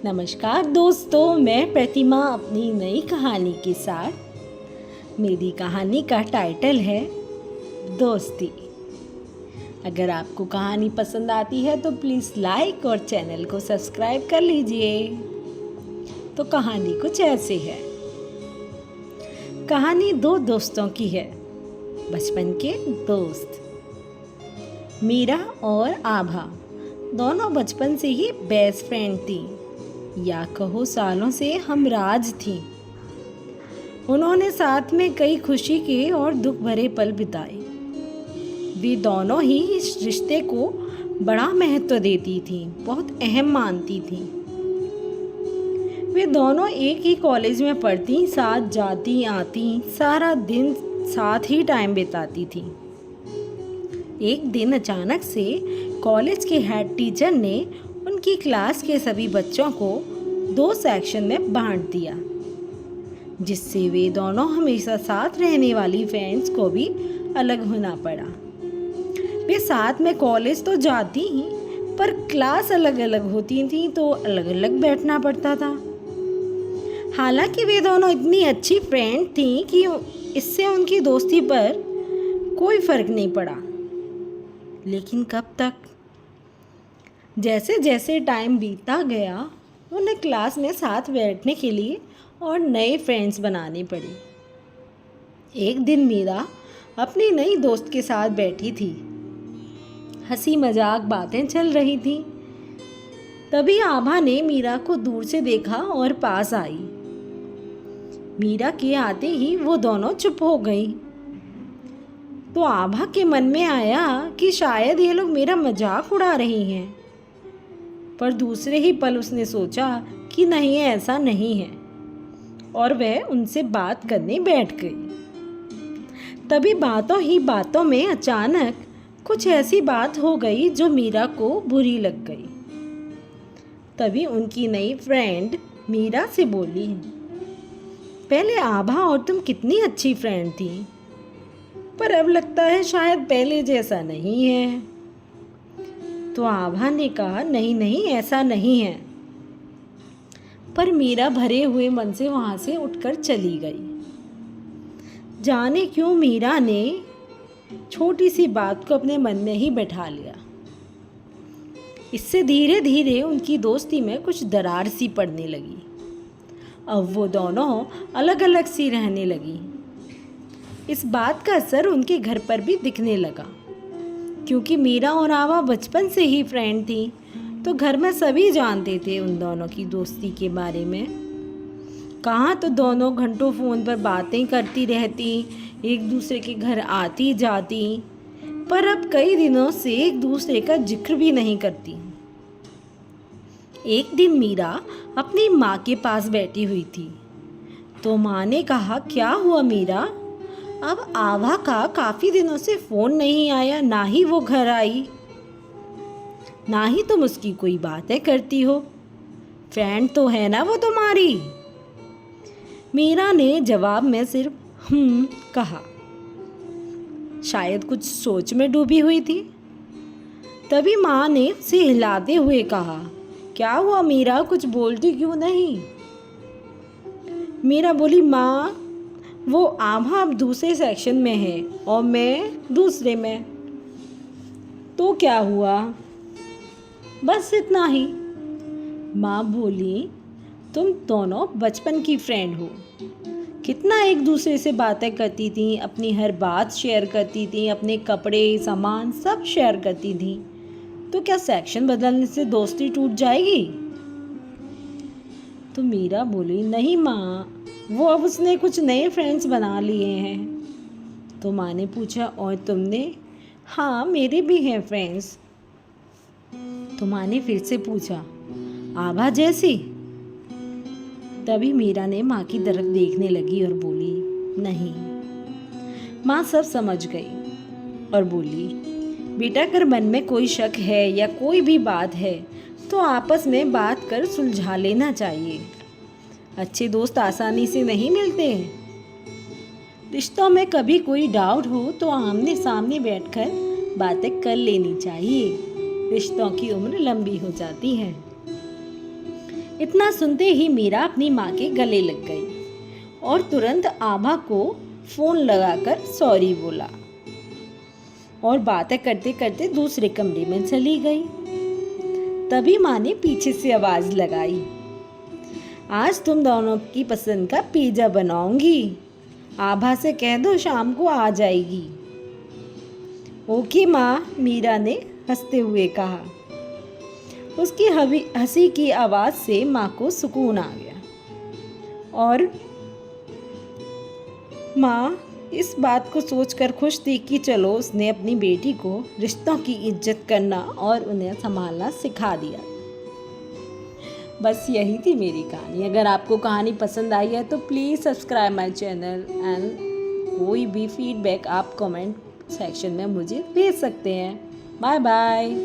नमस्कार दोस्तों, मैं प्रतिमा अपनी नई कहानी के साथ। मेरी कहानी का टाइटल है दोस्ती। अगर आपको कहानी पसंद आती है तो प्लीज़ लाइक और चैनल को सब्सक्राइब कर लीजिए। तो कहानी कुछ ऐसे है। कहानी दो दोस्तों की है, बचपन के दोस्त। मीरा और आभा दोनों बचपन से ही बेस्ट फ्रेंड थी, या कहो सालों से हमराज थी। उन्होंने साथ में कई खुशी के और दुख भरे पल बिताए। वे दोनों ही इस रिश्ते को बड़ा महत्व देती थी, बहुत अहम मानती थी। वे दोनों एक ही कॉलेज में पढ़ती, साथ जाती आती, सारा दिन साथ ही टाइम बिताती थी। एक दिन अचानक से कॉलेज के हेड टीचर ने उनकी क्लास के सभी बच्चों को 2 सेक्शन में बांट दिया, जिससे वे दोनों हमेशा साथ रहने वाली फ्रेंड्स को भी अलग होना पड़ा। वे साथ में कॉलेज तो जाती ही, पर क्लास अलग अलग होती थी तो अलग अलग बैठना पड़ता था। हालांकि वे दोनों इतनी अच्छी फ्रेंड थी कि इससे उनकी दोस्ती पर कोई फर्क नहीं पड़ा। लेकिन कब तक? जैसे जैसे टाइम बीतता गया, उन्हें क्लास में साथ बैठने के लिए और नए फ्रेंड्स बनाने पड़े। एक दिन मीरा अपनी नई दोस्त के साथ बैठी थी। हंसी मजाक बातें चल रही थी। तभी आभा ने मीरा को दूर से देखा और पास आई। मीरा के आते ही वो दोनों चुप हो गई। तो आभा के मन में आया कि शायद ये लोग मेरा मजाक उड़ा रही हैं। पर दूसरे ही पल उसने सोचा कि नहीं, ऐसा नहीं है, और वह उनसे बात करने बैठ गई। तभी बातों ही बातों में अचानक कुछ ऐसी बात हो गई जो मीरा को बुरी लग गई। तभी उनकी नई फ्रेंड मीरा से बोली, पहले आभा और तुम कितनी अच्छी फ्रेंड थी, पर अब लगता है शायद पहले जैसा नहीं है। तो आभा ने कहा, नहीं नहीं, ऐसा नहीं है। पर मीरा भरे हुए मन से वहां से उठकर चली गई। जाने क्यों मीरा ने छोटी सी बात को अपने मन में ही बैठा लिया। इससे धीरे धीरे उनकी दोस्ती में कुछ दरार सी पड़ने लगी। अब वो दोनों अलग अलग सी रहने लगी। इस बात का असर उनके घर पर भी दिखने लगा, क्योंकि मीरा और आभा बचपन से ही फ्रेंड थी, तो घर में सभी जानते थे उन दोनों की दोस्ती के बारे में। कहाँ तो दोनों घंटों फ़ोन पर बातें करती रहती, एक दूसरे के घर आती जाती, पर अब कई दिनों से एक दूसरे का जिक्र भी नहीं करती। एक दिन मीरा अपनी माँ के पास बैठी हुई थी, तो माँ ने कहा, क्या हुआ मीरा? अब आभा का काफ़ी दिनों से फ़ोन नहीं आया, ना ही वो घर आई, ना ही तुम उसकी कोई बातें करती हो। फ्रेंड तो है ना वो तुम्हारी? मीरा ने जवाब में सिर्फ कहा, शायद कुछ सोच में डूबी हुई थी। तभी माँ ने उसे हिलाते हुए कहा, क्या हुआ मीरा, कुछ बोलती क्यों नहीं? मीरा बोली, माँ वो आभा अब दूसरे सेक्शन में है और मैं दूसरे में। तो क्या हुआ? बस इतना ही। माँ बोली, तुम दोनों बचपन की फ्रेंड हो, कितना एक दूसरे से बातें करती थी, अपनी हर बात शेयर करती थी, अपने कपड़े सामान सब शेयर करती थी। तो क्या सेक्शन बदलने से दोस्ती टूट जाएगी? तो मीरा बोली, नहीं माँ, वो अब उसने कुछ नए फ्रेंड्स बना लिए हैं। तो माँ ने पूछा, और तुमने? हाँ, मेरे भी हैं फ्रेंड्स। तो माँ ने फिर से पूछा, आभा जैसी? तभी मीरा ने माँ की तरफ देखने लगी और बोली, नहीं। माँ सब समझ गई और बोली, बेटा अगर मन में कोई शक है या कोई भी बात है तो आपस में बात कर सुलझा लेना चाहिए। अच्छे दोस्त आसानी से नहीं मिलते हैं। रिश्तों में कभी कोई डाउट हो तो आमने सामने बैठकर बातें कर लेनी चाहिए। रिश्तों की उम्र लंबी हो जाती है। इतना सुनते ही मीरा अपनी माँ के गले लग गई और तुरंत आभा को फ़ोन लगाकर सॉरी बोला और बातें करते करते दूसरे कमरे में चली गई। तभी माँ ने पीछे से आवाज़ लगाई, आज तुम दोनों की पसंद का पिज़्ज़ा बनाऊंगी, आभा से कह दो शाम को आ जाएगी। ओके माँ, मीरा ने हंसते हुए कहा। उसकी हंसी की आवाज़ से माँ को सुकून आ गया और माँ इस बात को सोचकर खुश थी कि चलो उसने अपनी बेटी को रिश्तों की इज्जत करना और उन्हें संभालना सिखा दिया। बस यही थी मेरी कहानी। अगर आपको कहानी पसंद आई है तो please subscribe my channel and कोई भी फीडबैक आप कमेंट सेक्शन में मुझे भेज सकते हैं। Bye bye.